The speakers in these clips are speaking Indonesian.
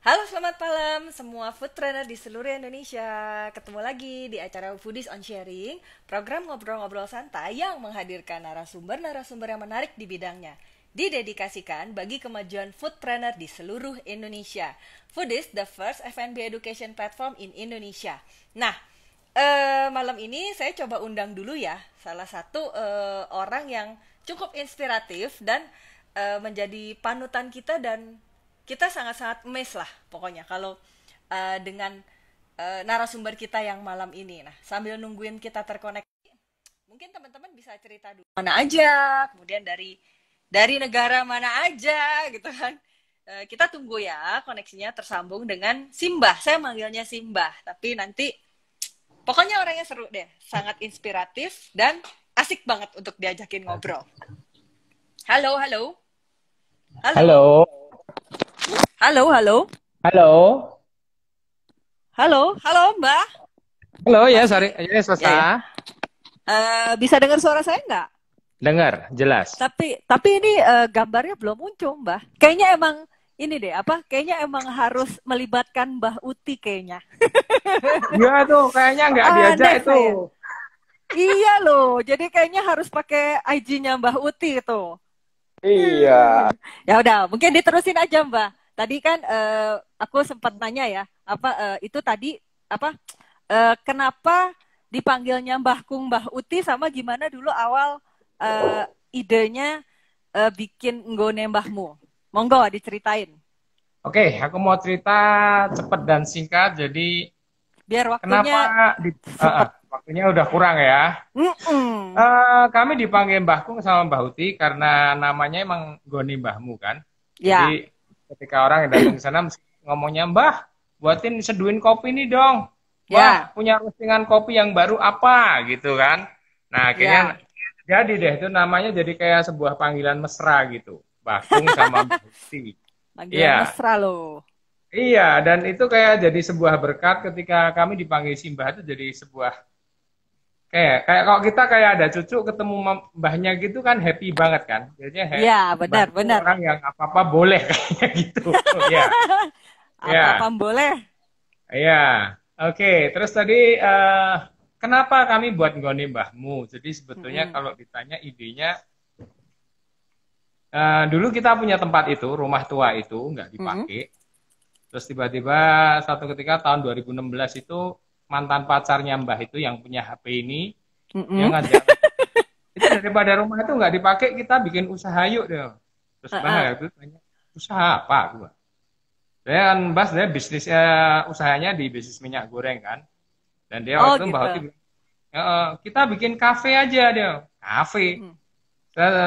Halo, selamat malam semua food trainer di seluruh Indonesia. Ketemu lagi di acara Foodies on Sharing, program ngobrol-ngobrol santai yang menghadirkan narasumber-narasumber yang menarik di bidangnya. Didedikasikan bagi kemajuan food trainer di seluruh Indonesia. Foodies, the first F&B education platform in Indonesia. Nah, malam ini saya coba undang dulu ya salah satu orang yang cukup inspiratif dan menjadi panutan kita, dan kita sangat-sangat amazed lah pokoknya kalau dengan narasumber kita yang malam ini. Nah, sambil nungguin kita terkoneksi, mungkin teman-teman bisa cerita dulu mana aja, kemudian dari negara mana aja gitu kan. Kita tunggu ya koneksinya tersambung dengan Simbah. Saya manggilnya Simbah, tapi nanti pokoknya orangnya seru deh, sangat inspiratif dan asik banget untuk diajakin ngobrol. Halo, halo. Halo. Halo, Halo, halo. halo, Halo, halo Mbak. halo ya, Masih, sorry, ya ya ya. Sasa, Bisa dengar suara saya nggak? dengar jelas. Tapi ini gambarnya belum muncul, Mbak. Kayaknya emang ini deh, apa? Kayaknya emang harus melibatkan Mbah Uti kayaknya. Ya tuh, kayaknya nggak diajak Aneh itu. saya. Iya loh, jadi kayaknya harus pakai IG-nya Mbah Uti itu. Iya. Ya udah, mungkin diterusin aja Mbak. Tadi kan aku sempat nanya ya, apa itu tadi apa? Kenapa dipanggilnya Mbah Kung Mbah Uti, sama gimana dulu awal idenya bikin nggone mbahmu? Monggo diceritain. Oke, aku mau cerita cepet dan singkat. Jadi, Biar kenapa waktunya di, sempet. waktunya udah kurang ya? Mm-mm. Kami dipanggil Mbah Kung sama Mbah Uti karena namanya emang Goni Mbahmu kan. Ya, Jadi, ketika orang yang datang ke sana mesti ngomongnya, Mbah, buatin seduhin kopi nih dong. Mbah, ya, punya roastingan kopi yang baru apa gitu kan. Nah, akhirnya ya. jadi deh itu namanya jadi kayak sebuah panggilan mesra gitu. Bakung sama Mbak Uti. Panggilan Iya, mesra loh. iya dan itu kayak jadi sebuah berkat ketika kami dipanggil Simbah itu jadi sebuah kayak kayak kalau kita kayak ada cucu ketemu mbahnya gitu kan happy banget kan. Jadinya Ya, mbah itu benar-benar. orang yang apa-apa boleh kayaknya gitu. Ya, Apa-apa ya. boleh. Iya, oke. Terus tadi kenapa kami buat nggone mbahmu? Jadi sebetulnya Mm-mm. kalau ditanya idenya, dulu kita punya tempat itu, rumah tua itu nggak Mm-mm. dipakai. Terus tiba-tiba satu ketika tahun 2016 itu mantan pacarnya mbah itu yang punya HP ini, dia Mm-mm. ngajak, itu daripada rumah itu nggak dipakai, kita bikin usaha yuk deh. Terus mbah Uh-uh. itu tanya, usaha apa? Gua. Saya kan mbah sebenarnya bisnisnya usahanya di bisnis minyak goreng kan. Dan dia Oh waktu itu Mbak gitu. Oti bilang, kita bikin kafe aja dia. Kafe. Mm.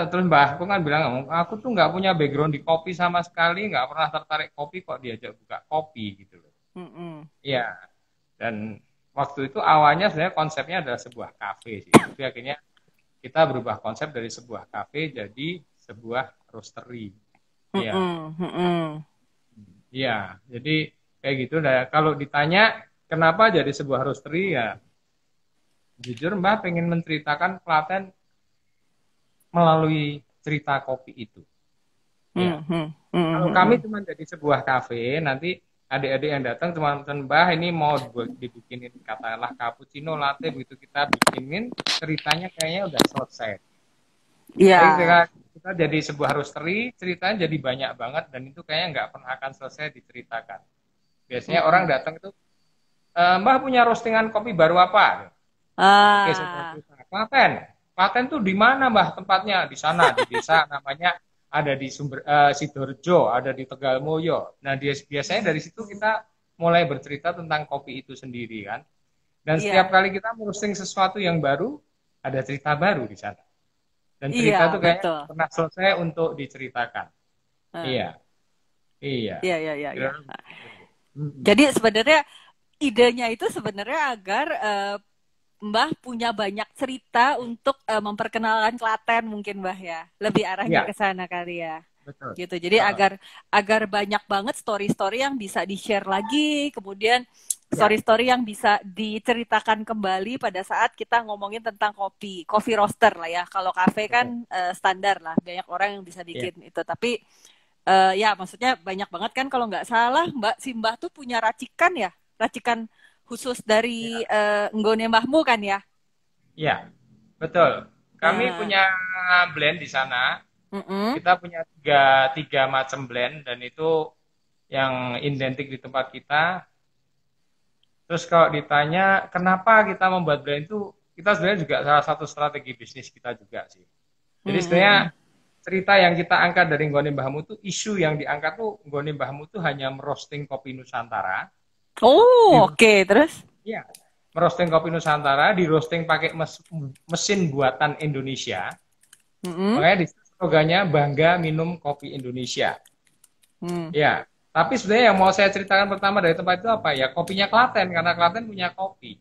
Terus Mbak aku kan bilang, aku tuh nggak punya background di kopi sama sekali, nggak pernah tertarik kopi kok diajak buka kopi gitu loh. Mm-mm. Iya. Dan waktu itu awalnya sebenarnya konsepnya adalah sebuah kafe sih. Tapi akhirnya kita berubah konsep dari sebuah kafe jadi sebuah roastery. Iya. Mm-mm. Mm-mm. Iya. Jadi kayak gitu. Nah, kalau ditanya kenapa jadi sebuah roastery ya jujur Mbak pengen menceritakan Klaten melalui cerita kopi itu. Ya, Mm-mm. kalau kami Mm-mm. cuma jadi sebuah kafe, nanti adik-adik yang datang cuma pesan Mbah ini mau dibikinin katakanlah cappuccino, latte, begitu kita bikinin ceritanya kayaknya udah selesai. Tapi ketika Ya. kita jadi sebuah roastery, ceritanya jadi banyak banget dan itu kayaknya nggak pernah akan selesai diceritakan. Biasanya orang Mm-mm. datang itu, Mbah punya roastingan kopi baru apa? Oke, saya Ah. cerita. Klaten. Klaten tuh di mana, Mbah, tempatnya? Di sana, di desa namanya ada di Sidoarjo, ada di Tegalmoyo. Nah, biasanya dari situ kita mulai bercerita tentang kopi itu sendiri kan. Dan setiap Iya. kali kita merosting sesuatu yang baru, ada cerita baru di sana. Dan Iya, cerita itu kayaknya betul. pernah selesai untuk diceritakan. Ah. Iya, iya. Iya, iya, iya, iya. Kira-kira begitu. Mm-mm. Jadi sebenarnya idenya itu sebenarnya agar Mbah punya banyak cerita untuk memperkenalkan Klaten, mungkin Mbah ya. Lebih arahnya Iya, ke sana kali ya. betul. Gitu. Jadi Heeh. agar banyak banget story-story yang bisa di-share lagi, kemudian Iya, story-story yang bisa diceritakan kembali pada saat kita ngomongin tentang kopi, coffee roaster lah ya. Kalau kafe betul. kan standar lah, banyak orang yang bisa Iya, bikin itu. Tapi Ya maksudnya banyak banget kan kalau nggak salah Mbah tuh punya racikan ya, racikan khusus dari Ya, nggone mbahmu kan ya. ya, betul. Kami Nah, punya blend di sana. mm-mm. Kita punya tiga macam blend dan itu yang identik di tempat kita. Terus kalau ditanya kenapa kita membuat brand itu, kita sebenarnya juga salah satu strategi bisnis kita juga sih. Jadi sebenarnya Mm-mm. cerita yang kita angkat dari Nggone Mbahmu itu, isu yang diangkat tuh Nggone Mbahmu tuh hanya merosting kopi Nusantara. Di, Oh, oke. Terus? ya, merosting kopi Nusantara, di roasting pakai mesin buatan Indonesia. Mm-mm. Makanya di slogannya bangga minum kopi Indonesia. Mm. Ya, tapi sebenarnya yang mau saya ceritakan pertama dari tempat itu apa ya? Kopinya Klaten, karena Klaten punya kopi.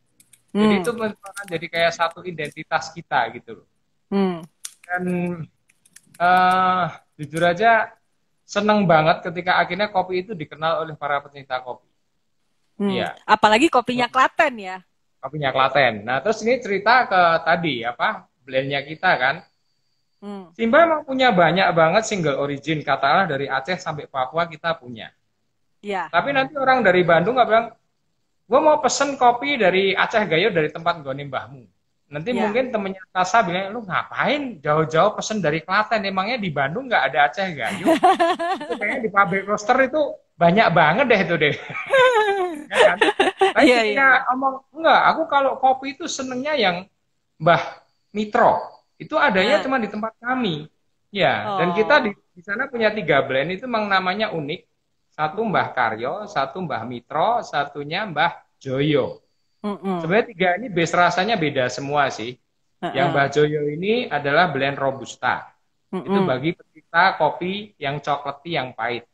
Jadi Mm. itu merupakan jadi kayak satu identitas kita gitu loh. Mm. Dan eh jujur aja seneng banget ketika akhirnya kopi itu dikenal oleh para pecinta kopi. Mm. Iya, Apalagi kopinya Klaten ya. kopinya Klaten. Nah, terus ini cerita ke tadi apa blendnya kita kan. Mm. Simba emang punya banyak banget single origin, katakanlah dari Aceh sampai Papua kita punya. Ya. Tapi nanti orang dari Bandung nggak bilang, gue mau pesen kopi dari Aceh Gayo dari tempat gue mbahmu. Nanti Ya. mungkin temennya Tasa bilang, lu ngapain jauh-jauh pesen dari Klaten? Emangnya di Bandung nggak ada Aceh Gayo? Itu kayaknya di pabrik roaster itu banyak banget deh itu deh. Ya kan? Tapi Iya, iya, ketika iya. ngomong, enggak, aku kalau kopi itu senengnya yang Mbah Mitro. Itu adanya Ah. cuma di tempat kami. Ya, dan kita Oh. di sana punya tiga blend itu memang namanya unik. Satu Mm-mm. Mbah Karyo, satu Mbah Mitro, satunya Mbah Joyo. Mm-mm. Sebenarnya tiga ini base rasanya beda semua sih. Yang Uh-uh. Mbah Joyo ini adalah blend Robusta. Itu Mm-mm. bagi pecinta kopi yang cokleti yang pahit.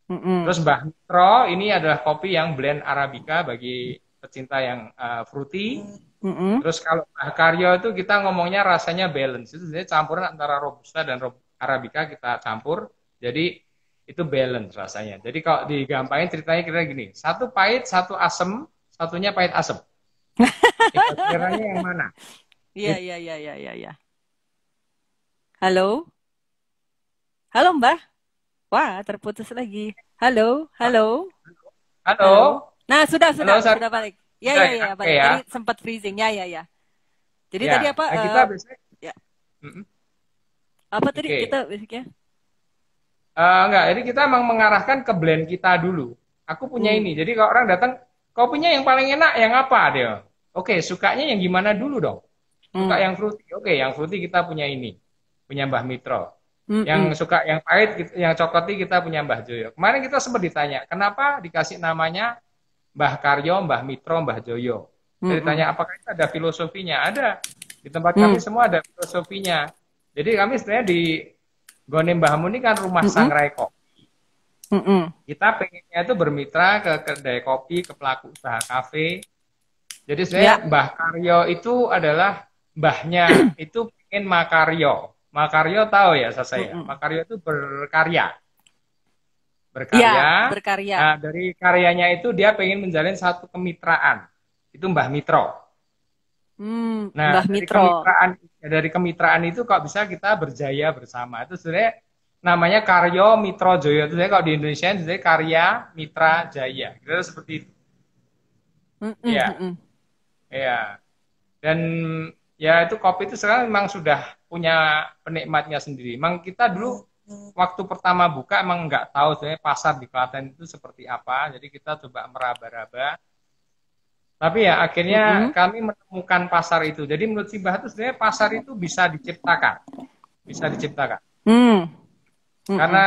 Mm-mm. Terus Mbah Mitro ini adalah kopi yang blend Arabica bagi pecinta yang fruity. Mm-mm. Terus kalau Mbah Karyo itu kita ngomongnya rasanya balance. Itu sebenarnya campuran antara Robusta dan Arabica kita campur. Jadi itu balance rasanya. Jadi kalau digampangin ceritanya kira gini. Satu pahit, satu asem, satunya pahit asem. Kira-kiranya yang mana? Iya, iya, iya, iya, iya, iya. Halo? Halo, Mbah? Wah, terputus lagi. Halo? Halo? Halo? Halo? Nah, sudah, Halo, sudah, sorry. sudah balik. Ya, Udah ya, ya? ya, Oke balik. ya. Tadi sempat freezing. Ya, ya, ya. Jadi Ya, tadi apa? nah, kita biasanya, Ya, mm-mm. apa tadi kita Oke. basicnya? Enggak, jadi kita emang mengarahkan ke blend kita dulu. Aku punya Hmm. ini. Jadi kalau orang datang, kopinya yang paling enak yang apa dia? Oke, sukanya yang gimana dulu dong? Suka Hmm. yang fruity. Oke, yang fruity kita punya ini. Punya Mbah Mitro. Hmm. Hmm. Yang suka yang pahit, yang cokleti kita punya Mbah Joyo. Kemarin kita sempat ditanya, kenapa dikasih namanya Mbah Karyo, Mbah Mitro, Mbah Joyo? Hmm. Saya ditanya, apakah itu ada filosofinya? Ada. Di tempat Hmm. kami semua ada filosofinya. Jadi kami sebenarnya di Gone Mbahmu ini kan rumah Hmm. Hmm. sangrai kopi. Hmm. Hmm. Kita pengennya itu bermitra ke kedai kopi, ke pelaku usaha kafe. Jadi Ya, sebenarnya Mbah Karyo itu adalah mbahnya itu pengen Makaryo. Makaryo tahu ya hmm. saya. Hmm. Makaryo itu berkarya. Ya, Berkarya. berkarya. Nah, dari karyanya itu dia pengen menjalin satu kemitraan. Itu Mbah Mitro. Nah, Mbah Mitro. dari kemitraan itu kok bisa kita berjaya bersama. Itu sebenarnya namanya Karyo Mitro Joyo. Itu sebenarnya kalau di Indonesia sebenarnya Karya Mitra Jaya. Itu seperti itu. Hmm. Hmm. Ya, Hmm. Hmm. ya. Dan ya itu kopi itu sekarang memang sudah punya penikmatnya sendiri. Memang kita dulu waktu pertama buka emang nggak tahu sebenarnya pasar di Klaten itu seperti apa. Jadi kita coba meraba-raba. Tapi ya Hmm. akhirnya Hmm. kami menemukan pasar itu. Jadi menurut Simbah itu sebenarnya pasar itu bisa diciptakan. Bisa diciptakan. Hmm. Hmm. Hmm. Karena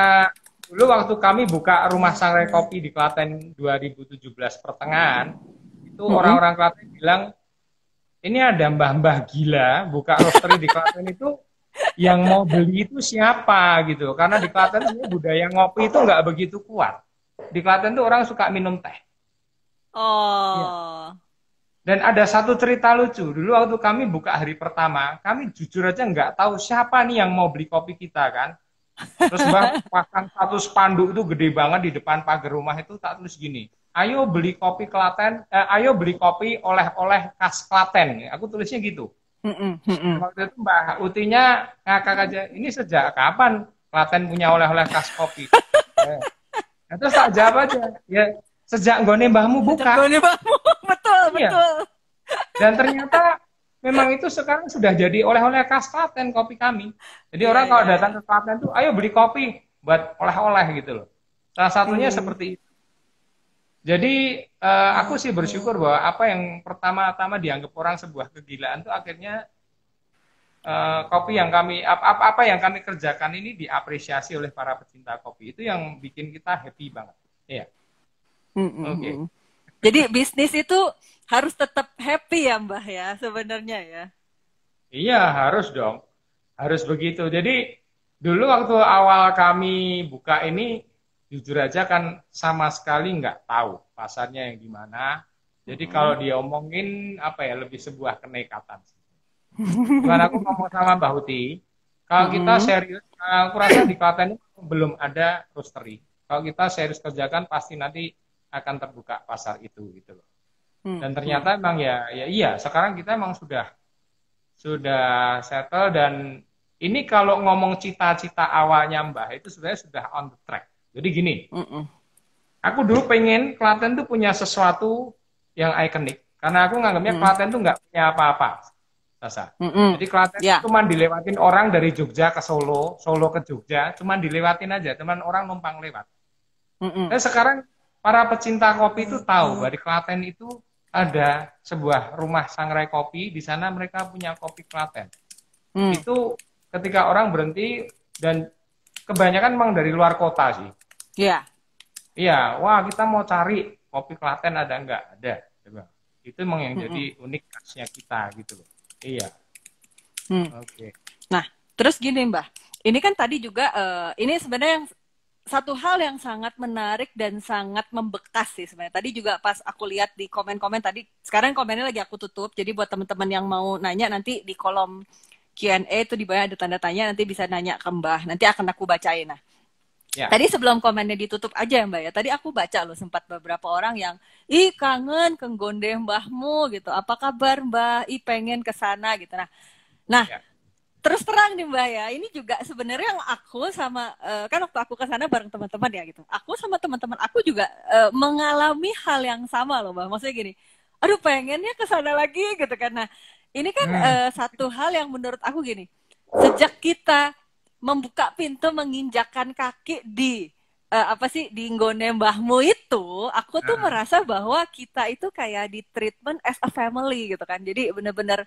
dulu waktu kami buka rumah sangrai kopi di Klaten 2017 pertengahan, itu Hmm. orang-orang Klaten bilang, ini ada mbah-mbah gila buka roastery di Klaten itu, yang mau beli itu siapa gitu. Karena di Klaten sebenarnya budaya ngopi itu nggak begitu kuat. Di Klaten tuh orang suka minum teh. Iya. Oh. Dan ada satu cerita lucu. Dulu waktu kami buka hari pertama, kami jujur aja nggak tahu siapa nih yang mau beli kopi kita kan. Terus Mbak pasang satu spanduk itu gede banget di depan pagar rumah itu tak tulis gini. Ayo beli kopi Klaten, ayo beli kopi oleh-oleh khas Klaten. Aku tulisnya gitu. Hmm. Hmm. Hmm. Hmm. Waktu itu Mbak Utinya ngakak aja, ini sejak kapan Klaten punya oleh-oleh khas kopi? Eh, nah, terus tak jawab aja, ya sejak nggone mbahmu buka. Jagoannya Mbakmu. Betul, Iya. betul. Dan ternyata memang itu sekarang sudah jadi oleh-oleh khas Klaten kopi kami. Jadi Iya, orang iya, kalau iya. datang ke Klaten tuh, ayo beli kopi buat oleh-oleh gitu loh. Salah satunya Hmm. seperti itu. Jadi aku sih bersyukur bahwa apa yang pertama-tama dianggap orang sebuah kegilaan tuh akhirnya kopi yang kami apa yang kami kerjakan ini diapresiasi oleh para pecinta kopi. Itu yang bikin kita happy banget. Iya. Hmm, hmm, Oke. hmm. Jadi bisnis itu harus tetap happy ya Mbah ya sebenarnya ya. Iya, harus dong. Harus begitu. Jadi dulu waktu awal kami buka ini, jujur aja kan sama sekali nggak tahu pasarnya yang gimana. Jadi kalau Hmm. diomongin apa ya, lebih sebuah kenekatan. Cuman aku ngomong sama Mbak Huti, kalau kita Hmm. serius, aku rasa di Klaten itu belum ada roastery. Kalau kita serius kerjakan, pasti nanti akan terbuka pasar itu gitu loh. Hmm. Dan Hmm. ternyata emang ya iya, sekarang kita emang sudah settle dan ini kalau ngomong cita-cita awalnya Mbah itu sebenarnya sudah on the track. Jadi gini, Hmm. Hmm. aku dulu pengen Klaten tuh punya sesuatu yang ikonik karena aku nganggapnya Hmm. Klaten tuh nggak punya apa-apa, Sasa. Hmm. Hmm. Jadi Klaten Ya. cuma dilewatin orang dari Jogja ke Solo, Solo ke Jogja, cuma dilewatin aja, teman orang numpang lewat. Hmm. Hmm. Dan sekarang para pecinta kopi itu tahu bahwa di Klaten itu ada sebuah rumah sangrai kopi, di sana mereka punya kopi Klaten. Hmm. Itu ketika orang berhenti dan kebanyakan memang dari luar kota sih. Ya. Iya, wah kita mau cari kopi Klaten ada nggak? Ada. Itu memang yang Hmm. jadi unik khasnya kita gitu loh. Iya, Hmm. oke. Nah, terus gini Mbah, ini kan tadi juga ini sebenarnya yang satu hal yang sangat menarik dan sangat membekas sih sebenarnya. Tadi juga pas aku lihat di komen-komen tadi, sekarang komennya lagi aku tutup. Jadi buat teman-teman yang mau nanya nanti di kolom Q&A itu di bawah ada tanda tanya, nanti bisa nanya ke Mbah. Nanti akan aku bacain. Nah, Ya, tadi sebelum komennya ditutup aja Mbak ya. Tadi aku baca loh sempat beberapa orang yang ih kangen kenggondeh mbahmu gitu. Apa kabar Mbak? Ih pengen ke sana gitu. Nah, ya, terus terang nih Mbak ya, ini juga sebenarnya yang aku sama kan waktu aku ke sana bareng teman-teman ya gitu. Aku sama teman-teman aku juga mengalami hal yang sama loh Mbak. Maksudnya gini, aduh pengennya ke sana lagi gitu kan. Nah, ini kan hmm, satu hal yang menurut aku gini, sejak kita membuka pintu menginjakkan kaki di apa sih di nggone mbahmu itu, aku tuh nah, merasa bahwa kita itu kayak di treatment as a family gitu kan. Jadi bener-bener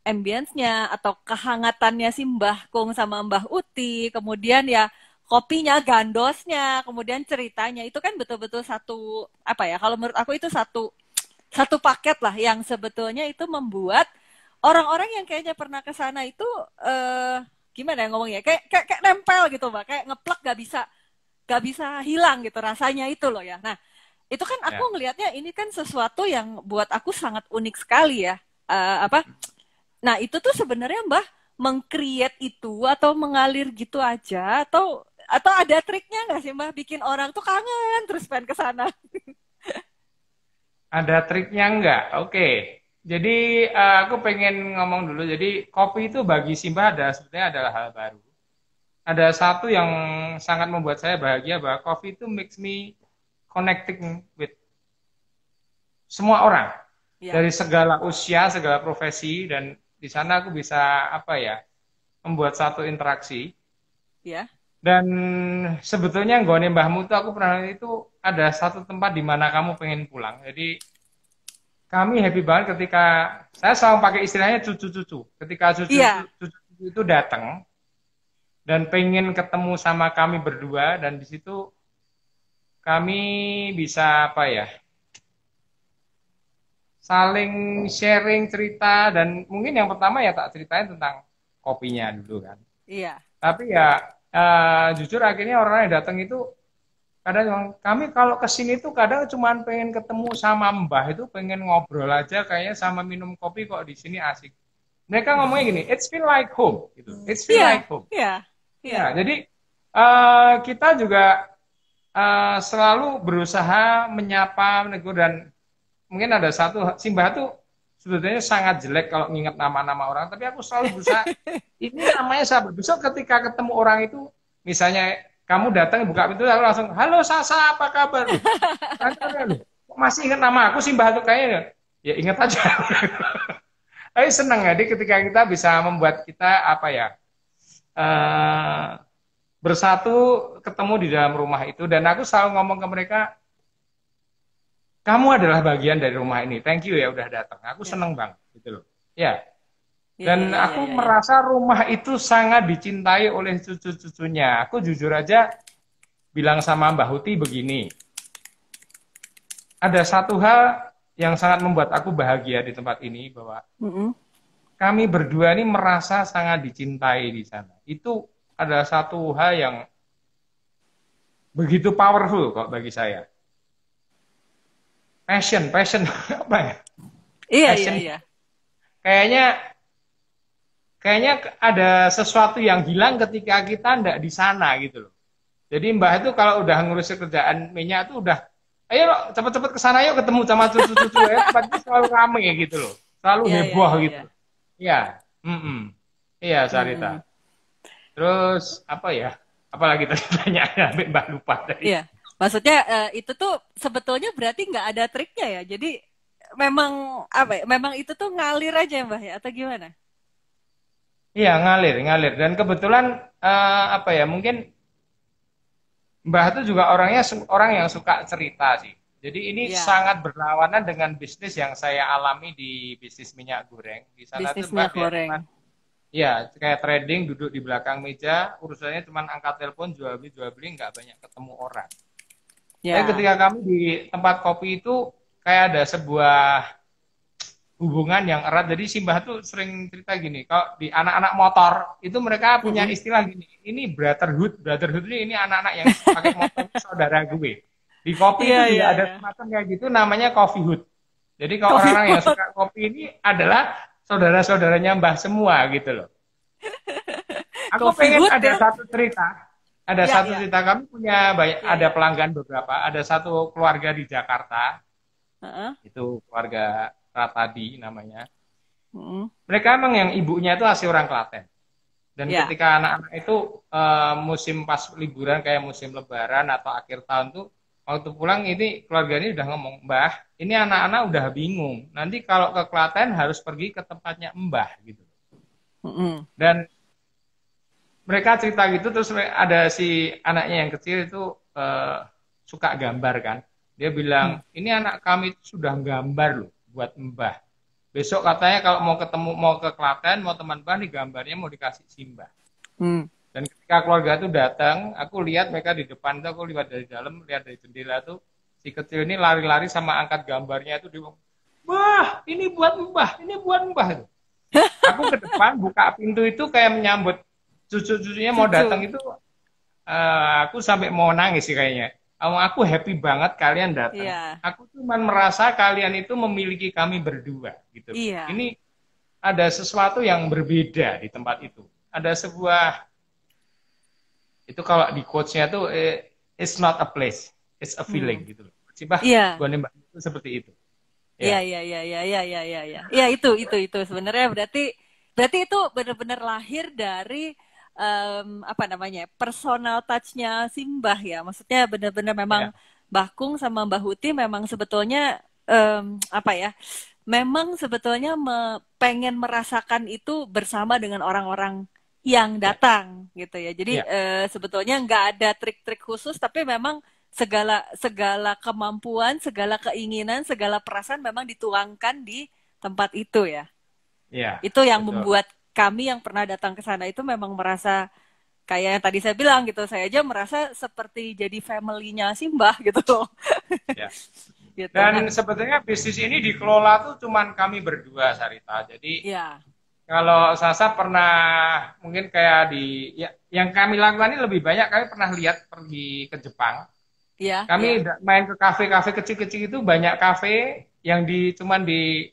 ambience-nya atau kehangatannya si Mbah Kung sama Mbah Uti, kemudian ya kopinya, gandosnya, kemudian ceritanya itu kan betul-betul satu apa ya? Kalau menurut aku itu satu satu paket lah yang sebetulnya itu membuat orang-orang yang kayaknya pernah ke sana itu eh gimana ya ngomongnya? Kayak nempel gitu, Mbak. Kayak ngeplak gak bisa hilang gitu rasanya itu loh ya. Nah, itu kan aku ya. ngelihatnya ini kan sesuatu yang buat aku sangat unik sekali ya. Apa Nah, itu tuh sebenarnya Mbah mengcreate itu atau mengalir gitu aja atau ada triknya nggak sih Mbah bikin orang tuh kangen terus pengen ke sana? Ada triknya nggak? Oke. Jadi aku pengen ngomong dulu. Jadi kopi itu bagi Simba sebetulnya adalah hal baru. Ada satu yang sangat membuat saya bahagia bahwa kopi itu makes me connecting with semua orang Ya, dari segala usia, segala profesi dan di sana aku bisa apa ya membuat satu interaksi ya, dan sebetulnya nggone mbahmu tuh aku pernah itu ada satu tempat di mana kamu pengen pulang. Jadi kami happy banget ketika saya selalu pakai istilahnya cucu-cucu. Ketika iya, cucu-cucu itu datang dan pengen ketemu sama kami berdua dan di situ kami bisa apa ya saling sharing cerita dan mungkin yang pertama ya tak ceritain tentang kopinya dulu kan. iya, Tapi ya jujur akhirnya orang yang datang itu kadang yang kami kalau kesini tuh kadang cuma pengen ketemu sama Mbah itu pengen ngobrol aja kayaknya sama minum kopi kok di sini asik. Mereka ngomongnya gini, it's feel like home gitu. It's feel iya, like home. iya, iya, Ya, jadi kita juga selalu berusaha menyapa, menegur dan mungkin ada satu Simbah tuh sebetulnya sangat jelek kalau nginget nama-nama orang, tapi aku selalu berusaha ini namanya siapa. Besok ketika ketemu orang itu, misalnya kamu datang buka pintu aku langsung, halo Sasa, apa kabar? Kok masih ingat nama aku sih Mbah tuh kayaknya? Ya ingat aja. Tapi senang ya, jadi ketika kita bisa membuat kita apa ya, eh, bersatu ketemu di dalam rumah itu, dan aku selalu ngomong ke mereka, kamu adalah bagian dari rumah ini, thank you ya udah datang, aku Ya. seneng banget gitu loh. Ya, Iya, dan iya, iya, aku iya, iya. merasa rumah itu sangat dicintai oleh cucu-cucunya. Aku jujur aja bilang sama Mbak Huti begini, ada satu hal yang sangat membuat aku bahagia di tempat ini, bahwa Mm-mm. kami berdua ini merasa sangat dicintai di sana. Itu adalah satu hal yang begitu powerful kok bagi saya. Passion apa ya? Iya, iya, Passion iya. kayaknya kayaknya ada sesuatu yang hilang ketika kita ndak di sana gitu loh. Jadi Mbah itu kalau udah ngurus kerjaan minyak tuh udah, ayo lo cepet-cepet ke sana yuk ketemu sama cucu-cucu ya, tempatnya selalu rame gitu loh. Selalu Iya, iya, heboh iya, iya. gitu. Iya. Mm-mm. Iya, Sarita. Mm-mm. Terus apa ya? Apalagi tadi pertanyaannya sampai Mbak lupa tadi. Iya. Maksudnya itu tuh sebetulnya berarti nggak ada triknya ya. Jadi memang apa ya? Memang itu tuh ngalir aja Mbah ya atau gimana? Iya, ngalir. Dan kebetulan apa ya? Mungkin Mbah itu juga orangnya orang yang suka cerita sih. Jadi ini Iya. sangat berlawanan dengan bisnis yang saya alami di bisnis minyak goreng. Di sana tuh Bisnis Mbah minyak ya goreng. cuman ya kayak trading, duduk di belakang meja, urusannya cuman angkat telepon, jual beli, nggak banyak ketemu orang. Tapi Ya. ketika kami di tempat kopi itu kayak ada sebuah hubungan yang erat. Jadi Simbah tuh sering cerita gini, kalau di anak-anak motor itu mereka punya Mm-mm. istilah gini, ini brotherhood. Brotherhood ini anak-anak yang pakai motor itu saudara gue. Di kopi Iya, itu iya, juga ada iya. semacam kayak gitu, namanya coffee hood. Jadi kalau Coffee orang-orang yang Hood. suka kopi ini adalah saudara-saudaranya Mbah semua gitu loh. Aku Coffee pengen Hood ada ya. satu cerita. Ada Ya, satu ya. cerita, kami punya banyak, Ya, ada ya. pelanggan beberapa. Ada satu keluarga di Jakarta, Heeh. itu keluarga Ratadi namanya. Mm-mm. Mereka emang yang ibunya itu asli orang Klaten. Dan Ya. ketika anak-anak itu musim pas liburan kayak musim Lebaran atau akhir tahun tuh, waktu pulang ini keluarga ini udah ngomong, Mbah, ini anak-anak udah bingung. Nanti kalau ke Klaten harus pergi ke tempatnya Mbah gitu. Mm-mm. Dan mereka cerita gitu, terus ada si anaknya yang kecil itu eh, suka gambar kan. Dia Mm. bilang, ini anak kami sudah gambar loh buat Mbah. Besok katanya kalau mau ketemu, mau ke Klaten, mau teman Mbah nih gambarnya mau dikasih Simbah. Mm. Dan ketika keluarga itu datang, aku lihat mereka di depan tuh, aku lihat dari dalam, lihat dari jendela tuh, si kecil ini lari-lari sama angkat gambarnya itu, dia bilang, Mbah, ini buat Mbah, ini buat Mbah. Aku ke depan, buka pintu itu kayak menyambut cucu-cucunya mau datang Cucu. itu, aku sampai mau nangis sih kayaknya. Aku happy banget kalian datang. Iya. Aku cuma merasa kalian itu memiliki kami berdua gitu. Iya. Ini ada sesuatu yang berbeda di tempat itu. Ada sebuah, itu kalau di quotes-nya tuh it's not a place, it's a feeling Mm. gitu loh. Sibah, Iya. gue nembak itu seperti itu. Iya, Ya, iya, iya, iya, iya, iya, iya, iya. Iya, itu sebenarnya berarti berarti itu benar-benar lahir dari apa namanya? Personal touch-nya Simbah ya. Maksudnya benar-benar memang ya, Mbah Kung sama Mbah Huti memang sebetulnya apa ya? Memang sebetulnya pengen merasakan itu bersama dengan orang-orang yang ya, datang gitu ya. Jadi ya, sebetulnya nggak ada trik-trik khusus, tapi memang segala segala kemampuan, segala keinginan, segala perasaan memang dituangkan di tempat itu ya. ya, Itu yang betul. membuat kami yang pernah datang ke sana itu memang merasa kayak yang tadi saya bilang gitu. Saya aja merasa seperti jadi family-nya Simbah gitu loh. Ya. Gitu. Nah, Dan sebetulnya bisnis ini dikelola tuh cuman kami berdua, Sarita. Jadi ya, kalau Sasa pernah mungkin kayak di ya, yang kami lakukan ini lebih banyak, kami pernah lihat pergi ke Jepang. ya, Kami ya. main ke kafe-kafe kecil-kecil itu, banyak kafe yang cuman di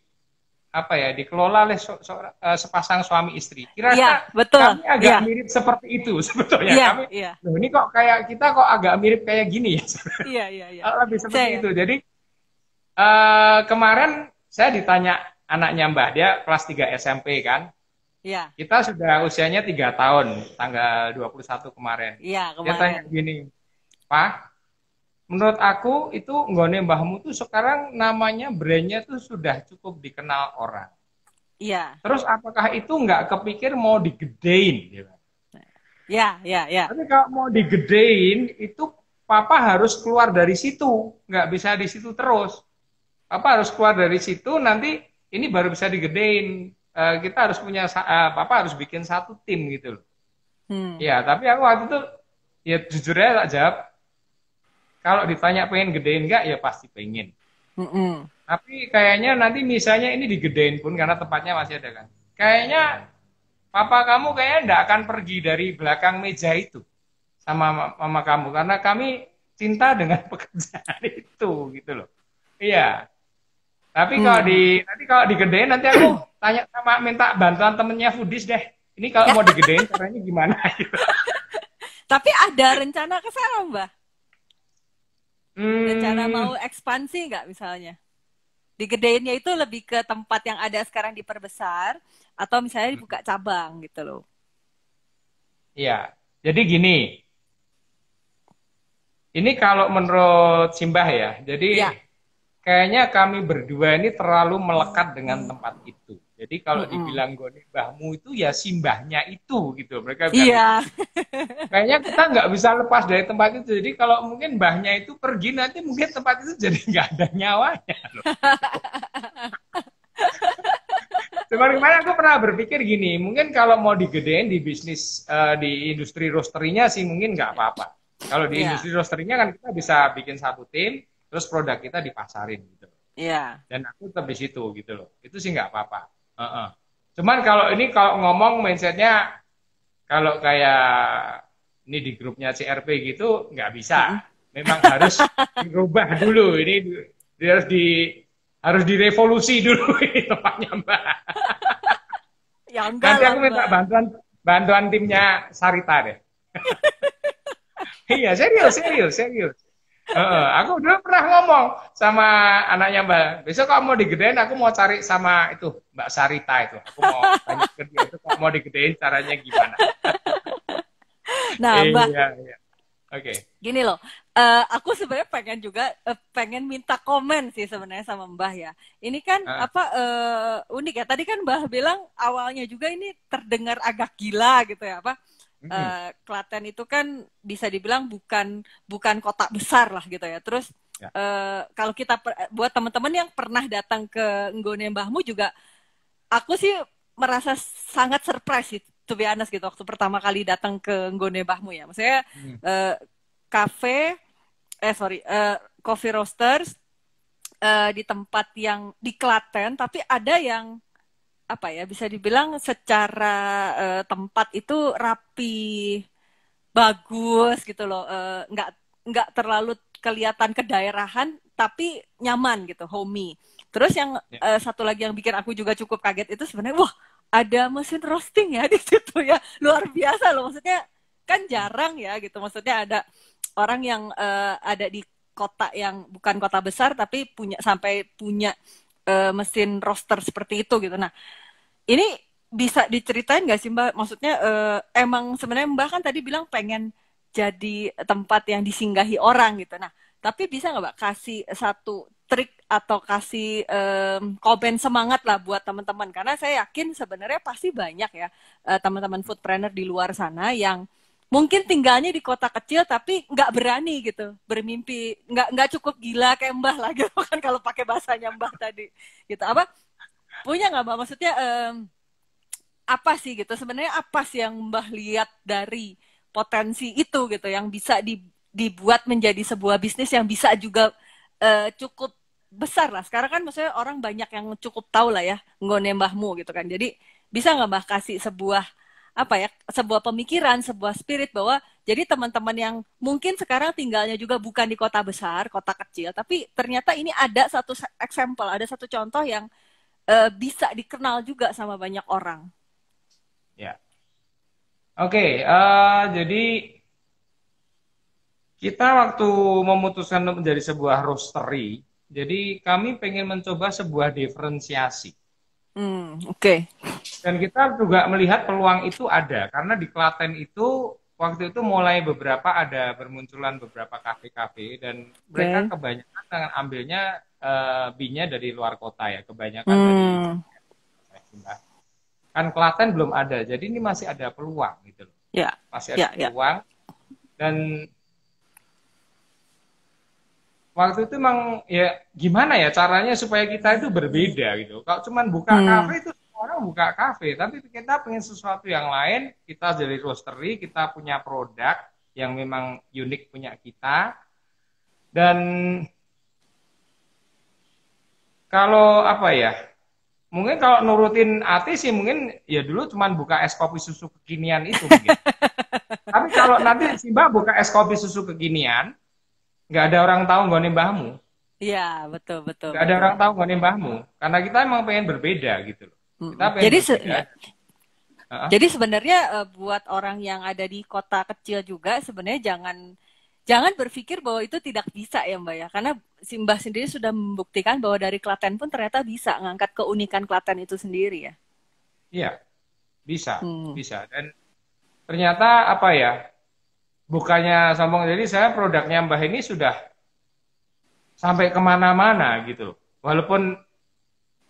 apa ya, dikelola oleh sepasang suami istri. Iya, Kira-kira betul. kami agak Iya, mirip seperti itu sebetulnya. iya, Kami, iya. loh ini kok kayak kita kok agak mirip kayak gini ya. Iya, iya, iya. Lebih seperti Saya itu. Jadi kemarin saya ditanya anaknya Mbak, dia kelas 3 SMP kan. Iya, Kita sudah usianya 3 tahun, tanggal 21 kemarin. iya Dia tanya kemarin. gini, Pak, menurut aku itu nggone mbahmu tuh sekarang namanya brandnya tuh sudah cukup dikenal orang. Iya, Terus apakah itu nggak kepikir mau digedein? Gitu. iya, iya, iya. Tapi kalau mau digedein itu papa harus keluar dari situ, nggak bisa di situ terus. Papa harus keluar dari situ, nanti ini baru bisa digedein. Kita harus punya, papa harus bikin satu tim gitu loh. Hmm. Ya, tapi aku waktu itu ya jujur aja tak jawab. Kalau ditanya pengen gedein nggak, ya pasti pengen. Mm-mm. Tapi kayaknya nanti misalnya ini digedein pun karena tempatnya masih ada kan. Kayaknya papa kamu kayaknya nggak akan pergi dari belakang meja itu sama mama kamu karena kami cinta dengan pekerjaan itu gitu loh. Iya. Tapi kalau Hmm. nanti kalau digedein nanti aku tanya sama minta bantuan temennya Foodies deh. Ini kalau mau digedein caranya gimana gitu. Tapi ada rencana ke sana, Mbah? Rencana mau Hmm, ekspansi nggak misalnya? Digedeinnya itu lebih ke tempat yang ada sekarang diperbesar atau misalnya dibuka cabang gitu loh. iya. Jadi gini, ini kalau menurut Simbah ya. Jadi Ya. kayaknya kami berdua ini terlalu melekat dengan tempat itu. Jadi kalau Mm-mm. dibilang goni mbahmu itu ya simbahnya itu gitu. Mereka bilang gitu. Iya. Kayaknya kita nggak bisa lepas dari tempat itu. Jadi kalau mungkin mbahnya itu pergi nanti mungkin tempat itu jadi nggak ada nyawanya loh. Cuman kemarin aku pernah berpikir gini, mungkin kalau mau digedein di bisnis di industri roasterinya sih mungkin nggak apa-apa. Kalau di Iya. industri roasterinya kan kita bisa bikin satu tim, terus produk kita dipasarin gitu. Iya. Dan aku tetap di situ gitu loh. Itu sih nggak apa-apa. Uh-uh. Cuman kalau ini kalau ngomong mindsetnya kalau kayak ini di grupnya CRP gitu nggak bisa. Mm-mm. Memang harus dirubah dulu. Ini harus direvolusi dulu ini tempatnya Mbak. Ya enggak Nanti lah, aku minta Mbak. bantuan bantuan timnya Sarita deh. Iya serius serius serius. Aku dulu pernah ngomong sama anaknya Mbak, besok kalau mau digedein aku mau cari sama itu Mbak Sarita itu. Aku mau tanya ke dia itu kalau mau digedein caranya gimana. Nah, Mbah, Iya, iya. Oke. gini loh. Aku sebenarnya pengen juga pengen minta komen sih sebenarnya sama Mbah ya. Ini kan Heeh. apa unik ya. Tadi kan Mbah bilang awalnya juga ini terdengar agak gila gitu ya, apa? Mm-mm. Klaten itu kan bisa dibilang bukan bukan kota besar lah gitu ya. Terus Ya. kalau kita buat teman-teman yang pernah datang ke Nggone Mbahmu juga, aku sih merasa sangat surprise sih, to be honest gitu waktu pertama kali datang ke Nggone Mbahmu ya. Maksudnya Mm. eh, cafe sorry coffee roasters di tempat yang di Klaten tapi ada yang apa ya bisa dibilang secara tempat itu rapi bagus gitu loh nggak terlalu kelihatan kedaerahan tapi nyaman gitu homey terus yang Ya. satu lagi yang bikin aku juga cukup kaget itu sebenarnya wah ada mesin roasting ya di situ ya luar biasa loh maksudnya kan jarang ya gitu maksudnya ada orang yang ada di kota yang bukan kota besar tapi punya sampai punya mesin roaster seperti itu gitu nah ini bisa diceritain nggak sih Mbak? Maksudnya emang sebenarnya Mbak kan tadi bilang pengen jadi tempat yang disinggahi orang gitu. Nah, tapi bisa nggak Mbak kasih satu trik atau kasih komen semangat lah buat teman-teman? Karena saya yakin sebenarnya pasti banyak ya teman-teman foodpreneur di luar sana yang mungkin tinggalnya di kota kecil tapi nggak berani gitu bermimpi nggak cukup gila kayak Mbah lah gitu kan kalau pakai bahasanya Mbah tadi gitu apa punya nggak Mbak maksudnya apa sih gitu sebenarnya apa sih yang Mbah lihat dari potensi itu gitu yang bisa dibuat menjadi sebuah bisnis yang bisa juga cukup besar lah sekarang kan maksudnya orang banyak yang cukup tahu lah ya nggone Mbahmu gitu kan jadi bisa nggak Mbah kasih sebuah apa ya sebuah pemikiran sebuah spirit bahwa jadi teman-teman yang mungkin sekarang tinggalnya juga bukan di kota besar kota kecil tapi ternyata ini ada satu example ada satu contoh yang bisa dikenal juga sama banyak orang. Ya. Oke, jadi kita waktu memutuskan untuk menjadi sebuah roastery, jadi kami pengen mencoba sebuah diferensiasi. Oke. Dan kita juga melihat peluang itu ada karena di Klaten itu waktu itu mulai ada bermunculan beberapa kafe-kafe dan mereka Oke. kebanyakan ambilnya B-nya dari luar kota ya, kebanyakan dari Hmm. Jawa. Kan Klaten belum ada, jadi ini masih ada peluang gitu loh. Ya. Masih ada Ya, ya. peluang dan waktu itu emang ya gimana ya caranya supaya kita itu berbeda gitu. Kalau cuman buka Hmm. kafe itu semua orang buka kafe, tapi kita pengen sesuatu yang lain. Kita jadi roastery, kita punya produk yang memang unik punya kita. Dan kalau apa ya? Mungkin kalau nurutin Ati sih mungkin ya dulu cuman buka es kopi susu kekinian itu mungkin. Tapi kalau nanti si Mbak buka es kopi susu kekinian, nggak ada orang tahu nggone mbahmu. Iya, betul, betul, Nggak ada betul. orang tahu nggone mbahmu. Karena kita emang pengen berbeda gitu loh. Kita pengen Jadi berbeda. ya. Heeh. Jadi sebenarnya buat orang yang ada di kota kecil juga sebenarnya jangan berpikir bahwa itu tidak bisa ya Mbak ya. Karena si Mbak sendiri sudah membuktikan bahwa dari Klaten pun ternyata bisa ngangkat keunikan Klaten itu sendiri ya. Iya, bisa, Hmm. bisa. Dan ternyata apa ya? Bukannya sombong, jadi saya produknya Mbah ini sudah sampai kemana-mana gitu loh. Walaupun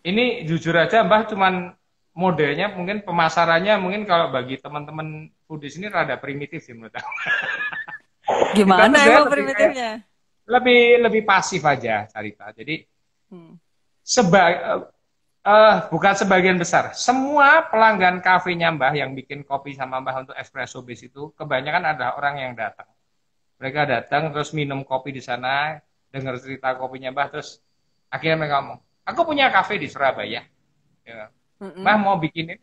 ini jujur aja Mbah cuman modelnya mungkin pemasarannya mungkin kalau bagi teman-teman foodies ini rada primitif sih menurut aku. Kita Gimana tuh emang sebenarnya lebih kayak primitifnya? lebih lebih pasif aja cerita. Jadi Hmm. seba bukan sebagian besar. Semua pelanggan kafenya Mbah yang bikin kopi sama Mbah untuk espresso base itu kebanyakan adalah orang yang datang. Mereka datang terus minum kopi di sana, dengar cerita kopinya Mbah terus akhirnya mereka ngomong, "Aku punya kafe di Surabaya." Ya. Mbah Mm-mm. mau bikinin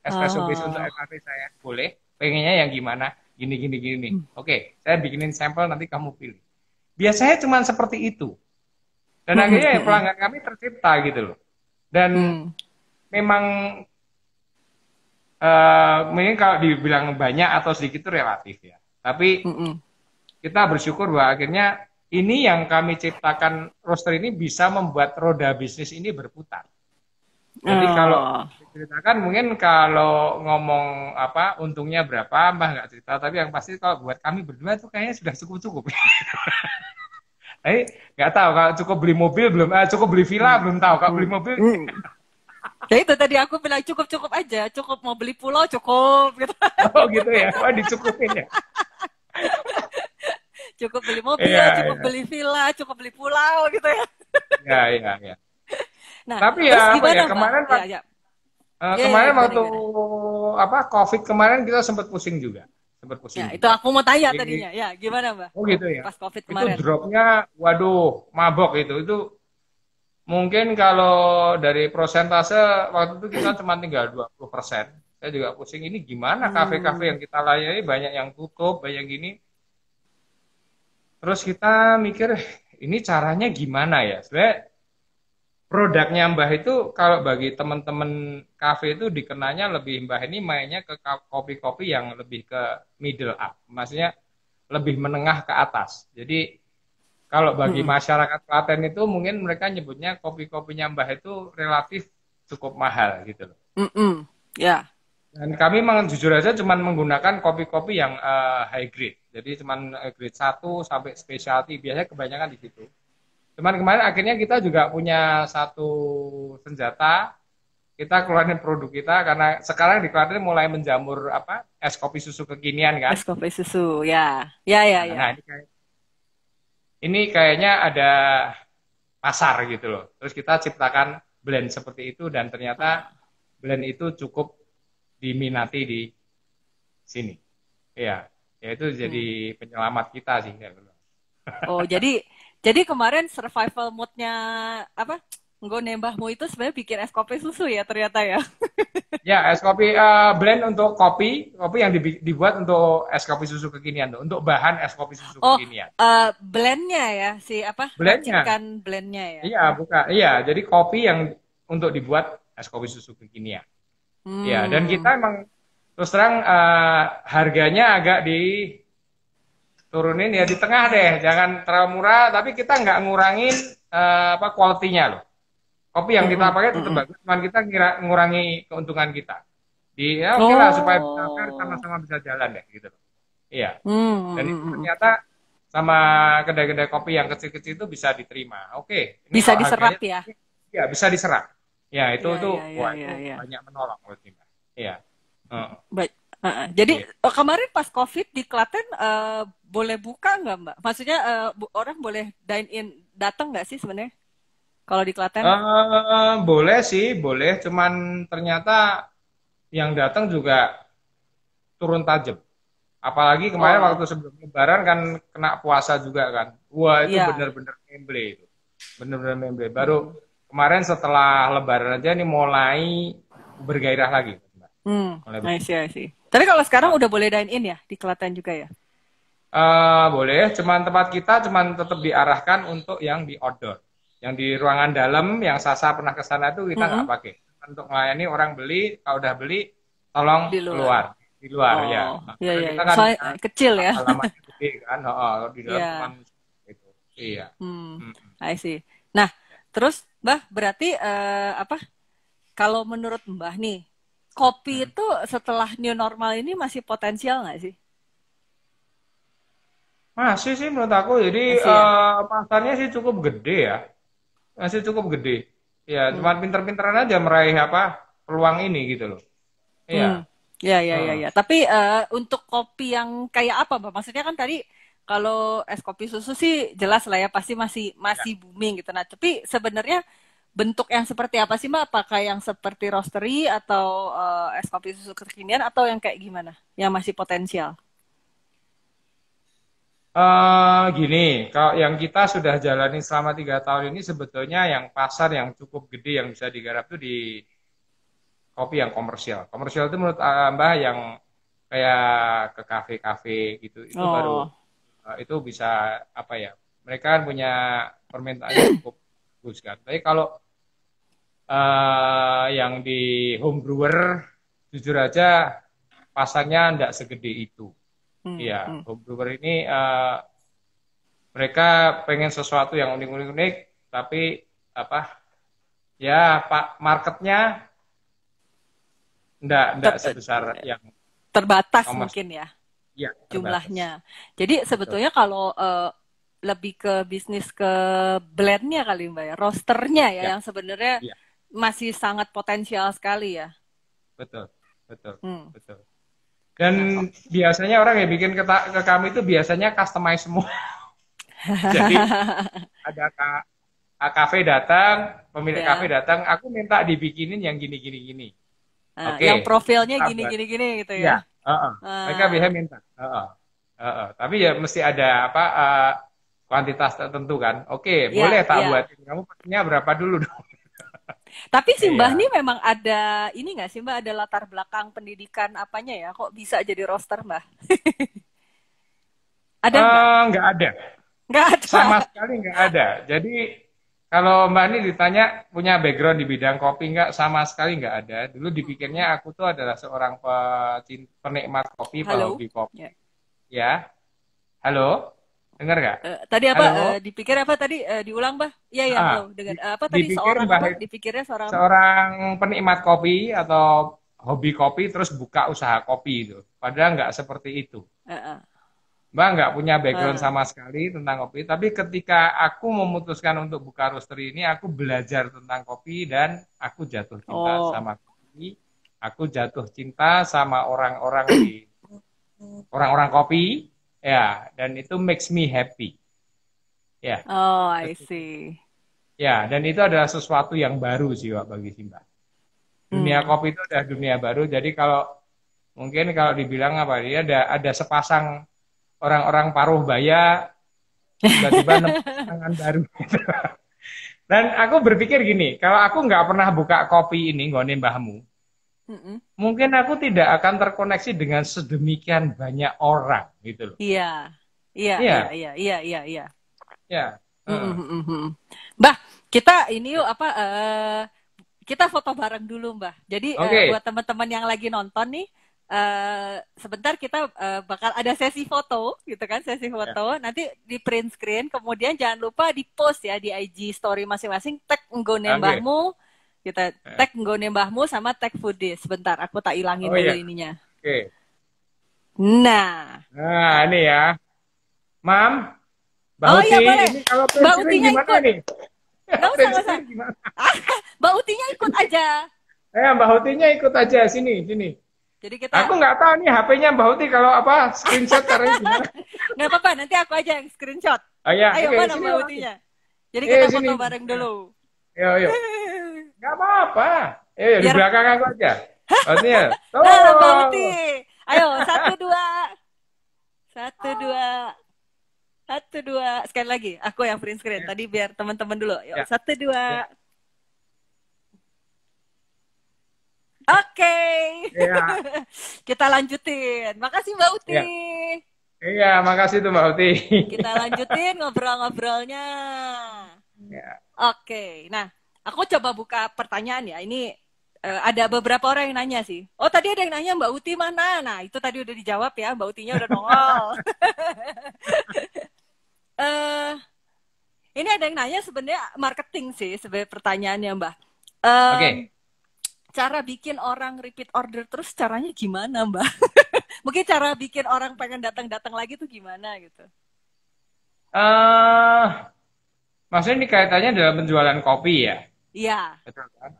espresso base untuk Oh. kafe saya. Boleh? Pengennya yang gimana? Gini gini gini. Oke, saya bikinin sampel nanti kamu pilih. Biasanya cuma seperti itu. Dan Mm-mm. akhirnya ya Mm-mm. pelanggan kami tercipta gitu loh. Dan Hmm. memang mungkin kalau dibilang banyak atau sedikit itu relatif ya. Tapi Mm-mm. kita bersyukur bahwa akhirnya ini yang kami ciptakan roaster ini bisa membuat roda bisnis ini berputar. Jadi kalau Oh. diceritakan mungkin kalau ngomong apa untungnya berapa Mbah nggak cerita, tapi yang pasti kalau buat kami berdua tuh kayaknya sudah cukup-cukup. Tapi nggak tahu kalau cukup beli mobil belum, cukup beli villa belum tahu. Kalau beli mobil, Hmm. Ya itu tadi aku bilang cukup-cukup aja, cukup mau beli pulau cukup gitu. oh gitu ya, wah dicukupin ya. Cukup beli mobil, Iya, cukup iya, beli villa, cukup beli pulau gitu ya. iya, iya. Iya. Nah, Tapi ya terus apa ya gimana Mbak? kemarin Ya, ya. Ya, ya, kemarin gimana waktu gimana? apa COVID kemarin kita sempat pusing juga, sempat Ya, pusing itu juga. aku mau tanya Jadi, tadinya. Ya, gimana Mbak? oh gitu ya. Pas COVID Itu kemarin. dropnya, waduh, mabok itu. Itu mungkin kalau dari persentase waktu itu kita cuma tinggal 20%. Saya juga pusing ini gimana kafe-kafe Hmm. yang kita layani banyak yang tutup, banyak gini. Terus kita mikir ini caranya gimana ya? Sebenarnya produknya Mbah itu kalau bagi teman-teman kafe itu dikenanya lebih Mbah ini mainnya ke kopi-kopi yang lebih ke middle up. Maksudnya lebih menengah ke atas. Jadi kalau bagi Mm-mm. masyarakat Klaten itu mungkin mereka nyebutnya kopi-kopinya Mbah itu relatif cukup mahal gitu loh. Mm-mm. Ya. Dan kami memang jujur aja cuma menggunakan kopi-kopi yang high grade. Jadi cuma grade 1 sampai specialty. Biasanya kebanyakan di situ. Cuman kemarin akhirnya kita juga punya satu senjata. Kita keluarin produk kita karena sekarang di Klaten mulai menjamur apa es kopi susu kekinian kan. Es kopi susu. Ya. Ya, ya, Nah ya. ini kayaknya ada pasar gitu loh. Terus kita ciptakan blend seperti itu dan ternyata Ah. blend itu cukup diminati di sini. Iya, ya itu jadi Hmm. penyelamat kita sih. Oh, jadi kemarin survival mode-nya apa? Nggo nembahmu itu sebenarnya bikin es kopi susu ya ternyata ya. Ya, es kopi blend untuk kopi, kopi yang dibuat untuk es kopi susu kekinian tuh, untuk bahan es kopi susu Oh, kekinian. blendnya ya, si apa? Blendnya, Racikan blendnya ya. iya bukan, iya, jadi kopi yang untuk dibuat es kopi susu kekinian. Ya, dan kita Hmm. emang terus terang harganya agak diturunin ya di tengah deh, jangan terlalu murah, tapi kita nggak ngurangin apa quality-nya loh. Kopi yang kita pakai tetap bagus, cuman kita ngurangi keuntungan kita. Ya oke lah supaya bisa fair, sama-sama bisa jalan deh gitu. Iya. Dan itu ternyata sama kedai-kedai kopi yang kecil-kecil itu bisa diterima. Oke, ini Bisa kalau diserap harganya, ya? ya bisa diserap. Ya itu Iya, tuh iya, iya, wah iya, itu iya. banyak menolong menurut kita. Iya. Heeh. Baik. Jadi Iya. kemarin pas COVID di Klaten boleh buka nggak Mbak? Maksudnya orang boleh dine in datang nggak sih sebenarnya kalau di Klaten? Boleh sih, boleh. Cuman ternyata yang datang juga turun tajam. Apalagi kemarin Oh, waktu sebelum Lebaran kan kena puasa juga kan. Wah itu iya. bener-bener memble itu. Bener-bener memble. Baru kemarin setelah Lebaran aja nih mulai bergairah lagi. Mulai I see, I see. Tapi kalau sekarang udah boleh dine in ya di Klaten juga ya? boleh, cuman tempat kita cuman tetap diarahkan untuk yang di outdoor. Yang di ruangan dalam, yang Sasa pernah ke sana itu kita nggak pakai. Untuk melayani orang beli, kalau udah beli, tolong Di luar. keluar. Di luar, ya. Oh, Nah, iya, karena iya, kita iya. kan Soalnya kecil ya. halamannya gede kan, di dalam Iya. cuman itu. Iya. I see. Nah, terus Mbah berarti apa? Kalau menurut Mbah nih, kopi itu setelah new normal ini masih potensial nggak sih? Masih sih menurut aku, jadi Masih ya? pasarnya sih cukup gede ya. Masih cukup gede. Ya, Hmm. cuman pinter-pinteran aja meraih apa peluang ini gitu loh. Iya. Ya, ya, ya, Heeh. ya. Tapi untuk kopi yang kayak apa, Mbak? Maksudnya kan tadi kalau es kopi susu sih jelas lah ya pasti masih Ya. masih booming gitu. Nah, tapi sebenarnya bentuk yang seperti apa sih, Mbak? Apakah yang seperti roastery atau es kopi susu kekinian atau yang kayak gimana? Yang masih potensial? Gini, kalau yang kita sudah jalani selama 3 tahun ini sebetulnya yang pasar yang cukup gede yang bisa digarap tuh di kopi yang komersial. Komersial itu menurut Mbah yang kayak ke kafe-kafe gitu, itu baru Oh, itu bisa apa ya? Mereka kan punya permintaannya cukup bagus kan. Tapi kalau yang di home brewer, jujur aja pasarnya tidak segede itu. hmm, Iya, hmm. home brewer ini mereka pengen sesuatu yang unik-unik, tapi apa? Ya, Pak, marketnya enggak Ter- sebesar yang terbatas komersial. mungkin ya Iya, terbatas. jumlahnya. Jadi Betul. sebetulnya kalau lebih ke bisnis ke blendnya kali Mbak ya, roasternya ya Ya, yang sebenarnya iya, masih sangat potensial sekali ya. betul, betul, Hmm. betul. Dan Nah, oke. biasanya orang yang bikin ke kami itu biasanya customize semua. Jadi ada kafe datang, pemilik kafe Ya, datang, aku minta dibikinin yang gini gini gini. yang Oke, profilnya kita gini buat. gini gini gitu Iya, ya. heeh. Mereka biasanya Ah, minta. Heeh. Heeh. Tapi ya mesti ada apa kuantitas tertentu kan. Oke, boleh ya, tak ya. buatin. Kamu pesennya berapa dulu dong? Tapi si Mbah Iya. nih memang ada ini nggak sih Mbah ada latar belakang pendidikan apanya ya? Kok bisa jadi roaster Mbah? Ada nggak? Nggak ada. Nggak Sama ada. sekali nggak ada. Jadi kalau Mbak ini ditanya punya background di bidang kopi nggak, sama sekali nggak ada. Dulu dipikirnya aku tuh adalah seorang penikmat kopi, Halo? pehobi kopi. Ya. Ya, halo, dengar nggak? Tadi apa? Halo. Dipikir apa tadi? Diulang, Mbah? Iya, ya, Ah, halo. Dengan apa tadi? dipikir Seorang Mbak apa? Dipikirnya seorang apa? seorang penikmat kopi atau hobi kopi terus buka usaha kopi itu. Padahal nggak seperti itu. Eh, eh, Mbak nggak punya background eh. sama sekali tentang kopi. Tapi ketika aku memutuskan untuk buka roastery ini, aku belajar tentang kopi dan aku jatuh cinta Oh, sama kopi. Aku jatuh cinta sama orang-orang kopi, ya. Dan itu makes me happy, ya. oh, I see. Ya, dan itu adalah sesuatu yang baru sih Wak, bagi Simba. Dunia Hmm. kopi itu udah dunia baru. Jadi kalau dibilang apa dia ada sepasang orang-orang paruh baya tiba-tiba nemu tangan baru. Dan aku berpikir gini, kalau aku nggak pernah buka kopi ini nggone mbahmu, Mm-mm. mungkin aku tidak akan terkoneksi dengan sedemikian banyak orang gitu loh. Iya, iya, iya, Iya, iya, iya, iya, iya. ya. Mm, mm, Heeh. mm, mm. Mbah, kita ini yuk apa? Kita foto bareng dulu, Mbah. Jadi buat Oke, teman-teman yang lagi nonton nih, sebentar kita bakal ada sesi foto gitu kan, sesi Ya. foto nanti di print screen, kemudian jangan lupa di post ya di IG story masing-masing, tag nggone Oke. mbahmu, kita Ya. tag nggone mbahmu sama tag foodies. Sebentar aku tak ilangin Oh dulu iya. ininya. Oke. Nah, Nah, ini ya. Mam, Mbak oh Huti, iya boleh, ini kalau print Mbak screen Utinya gimana ikut, nih? nggak usah Print nggak usah. screen gimana? Mbak Utinya ikut aja. Mbak Hutinya ikut aja sini, sini. Jadi Aku kita nggak tahu nih HP-nya Mbak Huti kalau apa screenshot caranya gimana. nggak apa-apa, nanti aku aja yang screenshot. Oh ya, Ayo oke, mana sini Mbak Mbak Huti. Utinya? Jadi kita Sini. foto bareng Nah, dulu. yuk, yuk. Nggak apa-apa. Di Biar, belakang aku aja. Artinya, nah Mbak Uti. tuh. Ayo, satu, dua. Satu, dua. Satu, dua. Sekali lagi, aku yang print screen. Ya, Tadi biar teman-teman dulu. Yuk, ya, satu, ya. dua. Oke. Iya, Kita lanjutin. Makasih Mbak Uti. iya. Iya, makasih tuh Mbak Huti. Kita lanjutin ngobrol-ngobrolnya. Ya, Oke. Nah, aku coba buka pertanyaan ya. Ini ada beberapa orang yang nanya sih. Oh, tadi ada yang nanya Mbak Uti mana? Nah, itu tadi udah dijawab ya. Mbak Utinya udah nongol. eh ini ada yang nanya sebenarnya marketing sih sebenarnya pertanyaannya Mbak. Em, oke. Cara bikin orang repeat order terus caranya gimana Mbak? Mungkin cara bikin orang pengen datang-datang lagi tuh gimana gitu? eh Maksudnya ini kaitannya dalam penjualan kopi ya? Iya. Betul kan?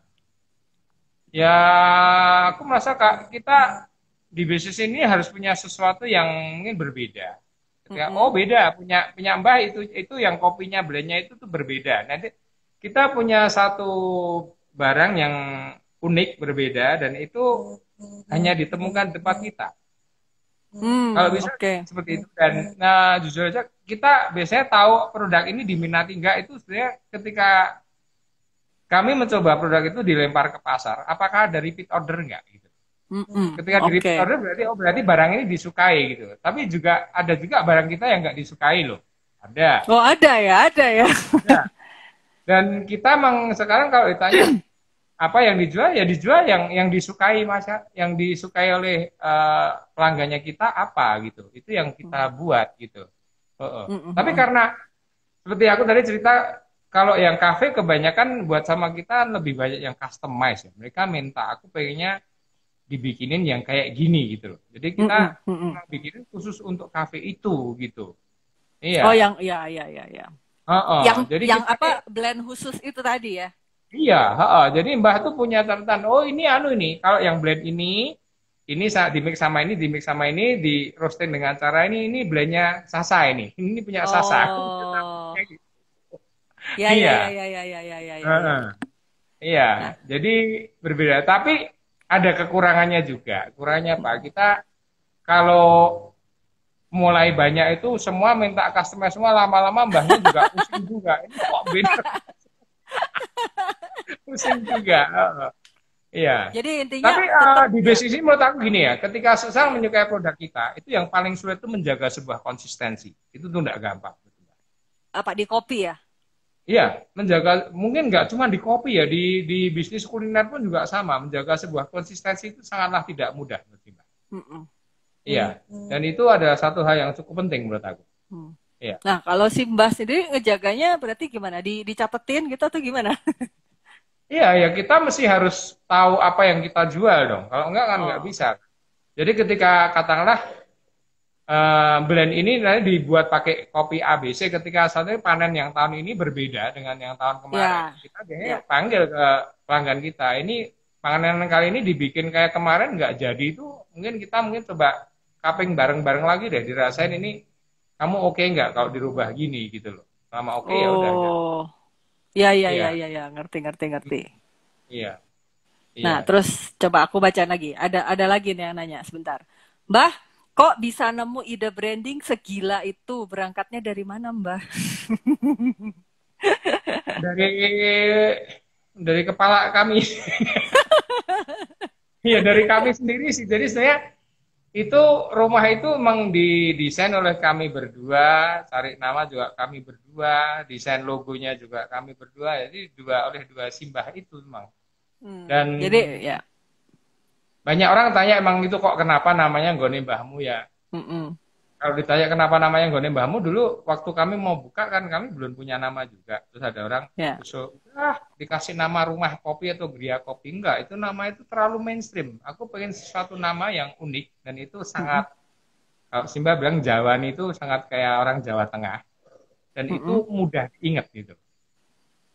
Ya, aku merasa Kak, kita di bisnis ini harus punya sesuatu yang mungkin berbeda. Ketika, oh Mm-mm. beda, punya Mbah itu yang kopinya blendnya itu tuh berbeda. Nanti kita punya satu barang yang unik berbeda dan itu hanya ditemukan di tempat kita. Kalau bisa Oke. seperti itu dan nah jujur aja kita biasanya tahu produk ini diminati enggak itu sebenarnya ketika kami mencoba produk itu dilempar ke pasar, apakah ada repeat order enggak gitu. Ketika di repeat Oke. order berarti barang ini disukai gitu. Tapi juga ada juga barang kita yang enggak disukai loh. Ada. Oh ada ya. Ada. Dan kita memang sekarang kalau ditanya apa yang dijual yang disukai masa yang disukai oleh pelanggannya kita apa gitu. Itu yang kita buat gitu. Heeh. Tapi karena seperti aku tadi cerita, kalau yang kafe kebanyakan buat sama kita lebih banyak yang customize ya. Mereka minta aku pengennya dibikinin yang kayak gini gitu loh. Jadi kita bikinin khusus untuk kafe itu gitu. Oh Iya. yang ya. Heeh. Yang Jadi yang kita nih, apa blend khusus itu tadi ya? iya. Heeh. Jadi Mbah tuh punya catatan. Oh ini anu ini. Kalau yang blend ini di mix sama ini, di mix sama ini, di roasting dengan cara ini blendnya Sasa ini. Ini punya Sasa. Aku punya Oh tamunya gitu. ya ya ya Iya. ya ya ya ya ya ya. Heeh. Iya, Nah, jadi berbeda. Tapi ada kekurangannya juga. Kurangnya apa? Kita kalau mulai banyak itu semua minta customer semua lama-lama mbahnya juga pusing juga. Ini kok beda, pusing juga. Heeh. Iya. jadi intinya Tapi tetap di ya bisnis ini menurut aku gini ya, ketika seseorang menyukai produk kita, itu yang paling sulit itu menjaga sebuah konsistensi. Itu tuh tidak gampang. apa di kopi ya? Iya, menjaga mungkin nggak cuma di kopi ya, di bisnis kuliner pun juga sama. Menjaga sebuah konsistensi itu sangatlah tidak mudah, menurut Mbak. Mm-mm. Iya, dan itu adalah satu hal yang cukup penting menurut aku. Hmm. Iya, Nah, kalau si Mbah sendiri ngejaganya berarti gimana? Dicatetin gitu atau gimana? iya ya kita mesti harus tahu apa yang kita jual dong. Kalau enggak kan nggak Oh. bisa. Jadi ketika katakanlah blend ini nanti dibuat pakai kopi ABC, ketika asalnya panen yang tahun ini berbeda dengan yang tahun kemarin, Ya. kita biasanya Ya. panggil ke pelanggan kita. Ini panen kali ini dibikin kayak kemarin nggak jadi itu, mungkin coba cupping bareng-bareng lagi deh, dirasain ini kamu oke nggak kalau dirubah gini gitu loh. Selama oke ya udah jalan. Oh. Ya. Iya, Ngerti. iya, Nah, iya. terus coba aku baca lagi. Ada lagi nih yang nanya sebentar. Mbah, kok bisa nemu ide branding segila itu? Berangkatnya dari mana, Mbah? Dari kepala kami, iya dari kami sendiri sih. Jadi saya itu rumah itu memang didesain oleh kami berdua, cari nama juga kami berdua, desain logonya juga kami berdua, jadi oleh dua simbah itu memang. Dan Jadi ya. banyak orang tanya emang itu kok kenapa namanya nggone mbahmu ya. Mm-mm. Kalau ditanya kenapa namanya nggone mbahmu, dulu waktu kami mau buka kan kami belum punya nama juga. Terus ada orang Ya. usul, dikasih nama rumah kopi atau geria kopi. Enggak, itu nama itu terlalu mainstream. Aku pengen sesuatu nama yang unik dan itu sangat, kalau Simba bilang Jawani itu sangat kayak orang Jawa Tengah. Dan itu Mm-mm. mudah diingat gitu.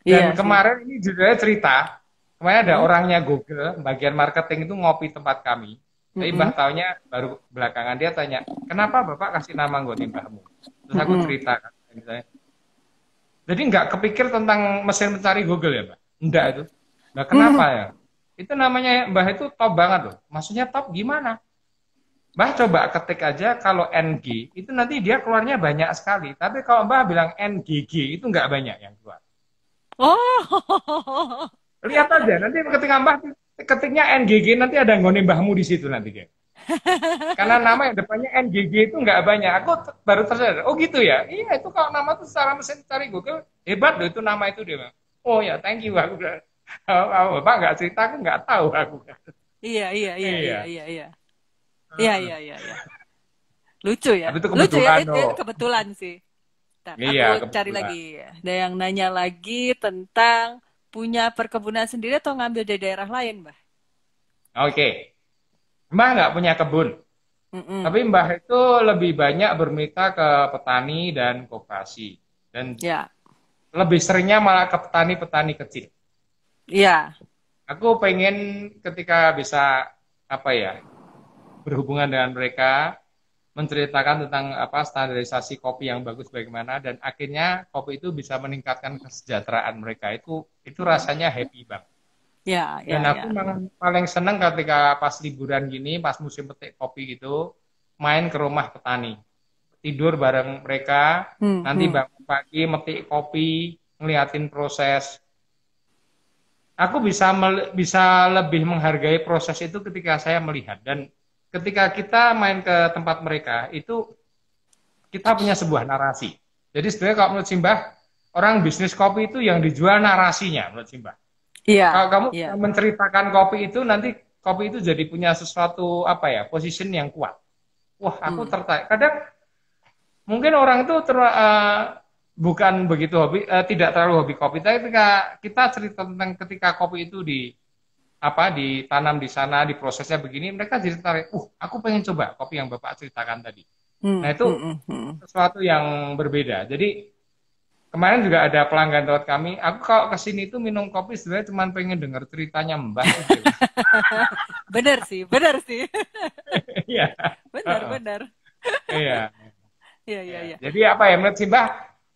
Iya Dan sih. kemarin ini juga cerita, kemarin ada Mm-mm. orangnya Google, bagian marketing itu ngopi tempat kami. Tapi Mbah Mm-mm. taunya baru belakangan dia tanya, kenapa Bapak kasih nama nggone Mbahmu? Terus aku Mm-mm. cerita kan, misalnya. Jadi nggak kepikir tentang mesin pencari Google ya Mbak? Enggak itu. Nah kenapa Mm. ya? Itu namanya Mbah itu top banget loh. Maksudnya top gimana? Mbah coba ketik aja kalau NG, itu nanti dia keluarnya banyak sekali. Tapi kalau Mbah bilang NGG, itu nggak banyak yang keluar. Oh. Lihat aja, nanti ketika Mbah ketiknya NGG, nanti ada nggone Mbahmu di situ nanti. Dia. Karena nama yang depannya NGG itu nggak banyak. Aku baru tersadar, oh gitu ya? Iya, itu kalau nama itu secara mesin cari Google, hebat loh itu nama itu dia. Bang. Oh ya, thank you. Aku udah, Bapak nggak cerita, aku nggak tahu. Aku. Iya, iya, iya, iya, Iya. iya, iya. Iya, iya, iya, iya. Lucu ya. Tapi itu Lucu ya, kebetulan, itu loh. kebetulan sih. Ntar, Iya, aku cari kebetulan. lagi. Ada yang nanya lagi tentang punya perkebunan sendiri atau ngambil dari daerah lain, Mbah? Oke. Mbah nggak punya kebun. Mm-mm. Tapi Mbah itu lebih banyak bermitra ke petani dan koperasi. Dan Ya, lebih seringnya malah ke petani-petani kecil. iya. Aku pengen ketika bisa apa ya berhubungan dengan mereka, menceritakan tentang apa standarisasi kopi yang bagus bagaimana dan akhirnya kopi itu bisa meningkatkan kesejahteraan mereka itu rasanya happy banget. Ya, Dan ya, aku ya. memang paling seneng ketika pas liburan gini, pas musim petik kopi gitu, main ke rumah petani, tidur bareng mereka, Hmm, nanti hmm. bangun pagi metik kopi, ngeliatin proses. Aku bisa lebih menghargai proses itu ketika saya melihat dan ketika kita main ke tempat mereka itu kita punya sebuah narasi. Jadi sebenarnya kalau menurut Simbah, orang bisnis kopi itu yang dijual narasinya menurut Simbah. Iya, Kalau kamu iya. menceritakan kopi itu nanti kopi itu jadi punya sesuatu apa ya, position yang kuat. Wah, aku Hmm. tertarik. Kadang mungkin orang itu bukan begitu hobi, tidak terlalu hobi kopi. Tapi ketika kita cerita tentang ketika kopi itu ditanam di sana, di prosesnya begini, mereka jadi tertarik. Aku pengen coba kopi yang Bapak ceritakan tadi. Hmm, Nah, itu hmm, hmm, hmm. sesuatu yang berbeda. Jadi kemarin juga ada pelanggan tempat kami. Aku kalau kesini itu minum kopi sebenarnya cuma pengen dengar ceritanya Mbah. Bener sih, bener sih. Iya, Bener, bener. iya. Iya, iya, Ya. iya. Jadi apa ya menurut Simbah?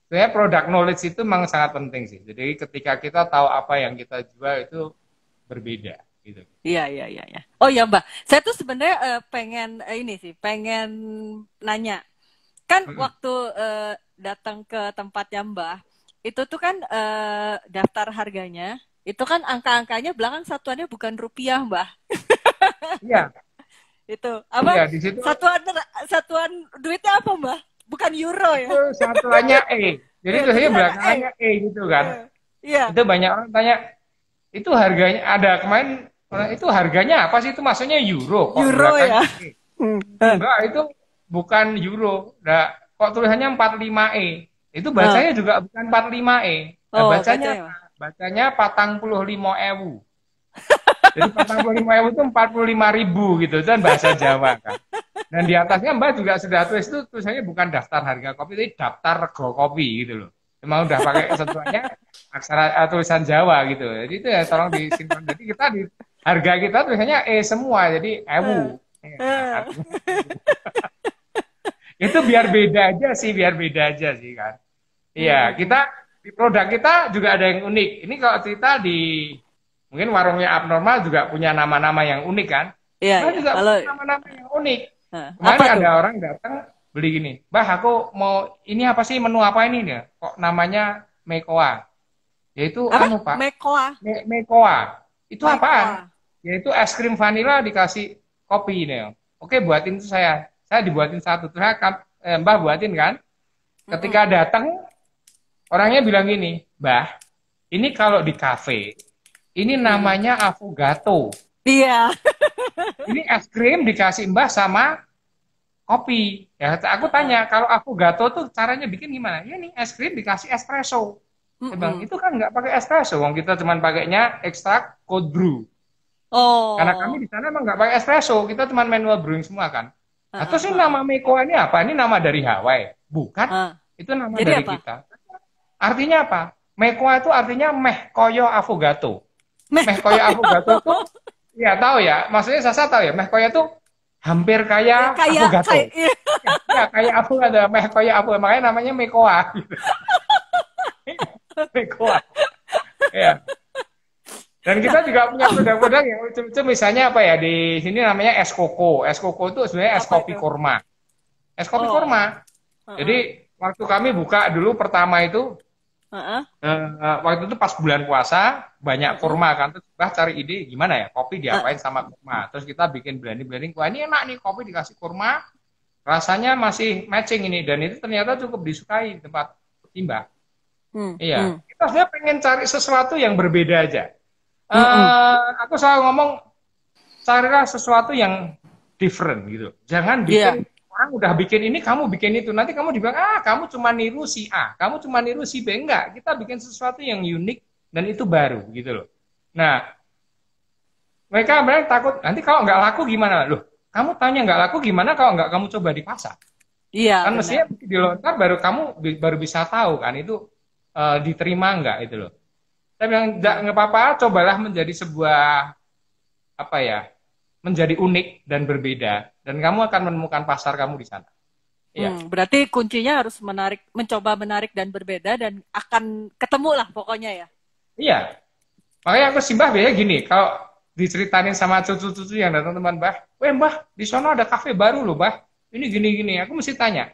Sebenarnya product knowledge itu memang sangat penting sih. Jadi ketika kita tahu apa yang kita jual itu berbeda gitu. Iya, iya, iya, iya. Oh ya, Mbak. Saya tuh sebenarnya pengen ini sih, pengen nanya. Kan Mm-mm. waktu datang ke tempatnya Mbah, itu tuh kan daftar harganya, itu kan angka-angkanya belakang satuannya bukan rupiah, Mbah. Iya, Itu apa? iya di situ Satuan satuan duitnya apa, Mbah? Bukan euro itu ya? satuannya E. Jadi Iya, tulisannya tulisannya E. belakangannya E gitu kan. Iya. Iya. Itu banyak orang tanya, itu harganya ada kemarin itu harganya apa sih itu maksudnya euro kok Euro ya. belakangnya E. Enggak, itu bukan euro. Nah, kok tulisannya 45E. Itu Heeh. bacanya juga bukan 45E. Nah, Oh, bacanya bacanya, apa? Mbah. Bacanya 45.000. Jadi 45.000 itu 45.000 gitu. Itu kan bahasa Jawa kan. Dan di atasnya Mbak juga sudah tulis itu tulisannya bukan daftar harga kopi, tapi daftar rego kopi gitu loh. Emang udah pakai sentuhannya aksara tulisan Jawa gitu. Jadi itu ya tolong disimpan. Jadi kita di harga kita tulisannya semua, jadi Heeh. ewu. Ya, Heeh. artinya itu biar beda aja sih, biar beda aja sih kan. Iya, kita Mm-mm. di produk kita juga ada yang unik. Ini kalau cerita di mungkin warungnya abnormal juga punya nama-nama yang unik kan. Iya, Mbak iya. juga Kalau punya nama-nama yang unik. apa Kemarin tuh? ada orang datang beli gini, Mbah aku mau ini apa sih menu apa ini nih? Kok namanya Mekoa? Yaitu Apa? anu Pak, Mekoa. Mekoa. Itu apaan? Mekoa. Yaitu es krim vanila dikasih kopi ini. Oke, buatin itu saya. Saya dibuatin satu. Terus Mbah buatin kan? Ketika Mm-mm. datang orangnya bilang gini, Mbah, ini kalau di kafe, ini Mm-mm. namanya affogato. Iya. ini es krim dikasih Mbah sama kopi. Ya, aku tanya, kalau avocado tuh caranya bikin gimana? Ya nih, es krim dikasih espresso. Saya bilang, Mm-mm. itu kan nggak pakai espresso, wong kita cuma pakainya ekstrak cold brew. Karena kami Oh, di sana emang nggak pakai espresso, kita cuma manual brewing semua kan. Atau heeh, sih heeh. nama Mekoa ini apa? Ini nama dari Hawaii. Bukan, Ah. itu nama Jadi dari apa? kita. Artinya apa? Mekoa itu artinya meh koyo affogato. Meh koyo affogato tuh, ya tahu ya, maksudnya Sasa tahu ya, meh koyo tuh hampir kayak Kayak affogato. Ya, kayak avocado, meh koyo affogato, makanya namanya Mekoa. Mekoa. Ya. Dan nah, kita juga punya produk-produk yang lucu-lucu, misalnya apa ya, di sini namanya es koko. Es koko itu sebenarnya es apa kopi itu? kurma. Es kopi Oh, kurma. heeh, Jadi waktu kami buka dulu pertama itu, heeh, waktu itu pas bulan puasa, banyak heeh, kurma kan. Terus Mbah cari ide gimana ya, kopi heeh. diapain sama kurma. Terus kita bikin blending-blending, wah ini enak nih, kopi dikasih kurma, rasanya masih matching ini. Dan itu ternyata cukup disukai di tempat Mbah. Hmm, Iya, hmm, kita sebenarnya pengen cari sesuatu yang berbeda aja. mm-mm. Aku selalu ngomong, carilah sesuatu yang different gitu. Jangan Iya. bikin orang udah bikin ini, kamu bikin itu. Nanti kamu dibilang, kamu cuma niru si A, kamu cuma niru si B. Enggak, kita bikin sesuatu yang unik dan itu baru gitu loh. Nah, mereka mereka takut, nanti kalau nggak laku gimana? Loh, kamu tanya nggak laku gimana kalau nggak kamu coba di pasar? Iya, Kan benar. mestinya di lontar baru kamu baru bisa tahu kan itu diterima nggak itu loh. Saya bilang, Hmm. nggak apa-apa, cobalah menjadi sebuah apa ya, menjadi unik dan berbeda, dan kamu akan menemukan pasar kamu di sana. Iya, Berarti kuncinya harus menarik, mencoba menarik dan berbeda dan akan ketemu lah pokoknya ya. iya. Makanya aku sih Mbah biasanya gini, kalau diceritain sama cucu-cucu yang datang teman Mbah, weh Mbah, di sana ada kafe baru loh Mbah, ini gini-gini. Aku mesti tanya,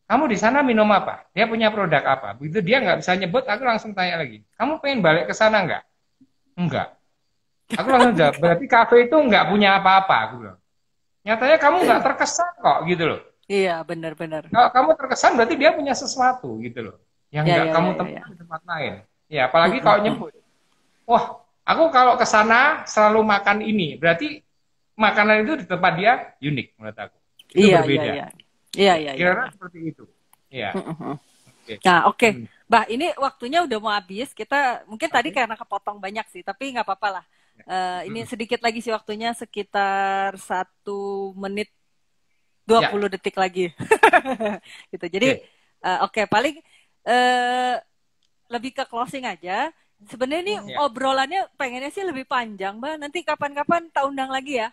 kamu di sana minum apa? Dia punya produk apa? Begitu dia nggak bisa nyebut, aku langsung tanya lagi, kamu pengen balik ke sana nggak? Enggak. Aku langsung jawab, berarti kafe itu nggak punya apa-apa. Aku bilang, nyatanya kamu nggak terkesan kok gitu loh. Iya, benar-benar. Kalau kamu terkesan berarti dia punya sesuatu gitu loh, yang Ya, nggak ya, kamu ya, ya, ya. temukan di tempat lain. Ya, apalagi kalau Mm-mm. nyebut, wah, aku kalau ke sana selalu makan ini, berarti makanan itu di tempat dia unik menurut aku. Itu Iya, iya, berbeda. iya. Iya, Ya, iya, iya, kira-kira iya. seperti itu. Ya, Mm-mm. oke. Nah, oke. Hmm. Mbak, ini waktunya udah mau habis. Kita mungkin tadi Oke. karena kepotong banyak sih, tapi nggak apa-apa lah. Ini Hmm. sedikit lagi sih waktunya, sekitar 1 menit 20 detik lagi. Gitu. Jadi, Oke. oke, paling eh, lebih ke closing aja. Sebenarnya ini Ya. obrolannya pengennya sih lebih panjang, Mbak. Nanti kapan-kapan tak undang lagi ya.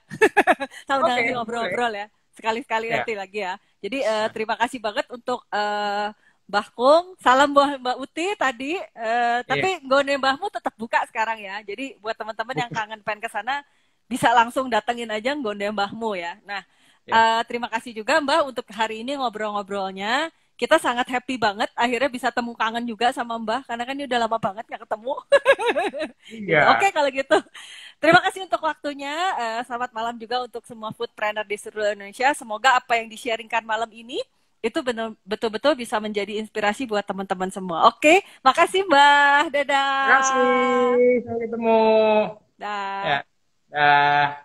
Tak undang Oke, lagi boleh. ngobrol-ngobrol ya. Sekali-sekali Ya. nanti lagi ya. Jadi terima kasih banget untuk Mbah Kung. Salam buat Mbak Uti tadi. Iya. Tapi gone Mbahmu tetap buka sekarang ya. Jadi buat teman-teman yang kangen pengen ke sana bisa langsung datengin aja Gonde Mbahmu ya. Nah, Ya. terima kasih juga Mbak untuk hari ini ngobrol-ngobrolnya. Kita sangat happy banget akhirnya bisa temu kangen juga sama Mbah karena kan ini udah lama banget nggak ketemu. Gitu. Oke Iya. kalau gitu. Terima kasih untuk waktunya. Selamat malam juga untuk semua food trainer di seluruh Indonesia. Semoga apa yang di-sharingkan malam ini itu betul-betul bisa menjadi inspirasi buat teman-teman semua. Oke, makasih Mbah. Terima kasih. Dadah. Sampai ketemu. Ya. Dah. Dah.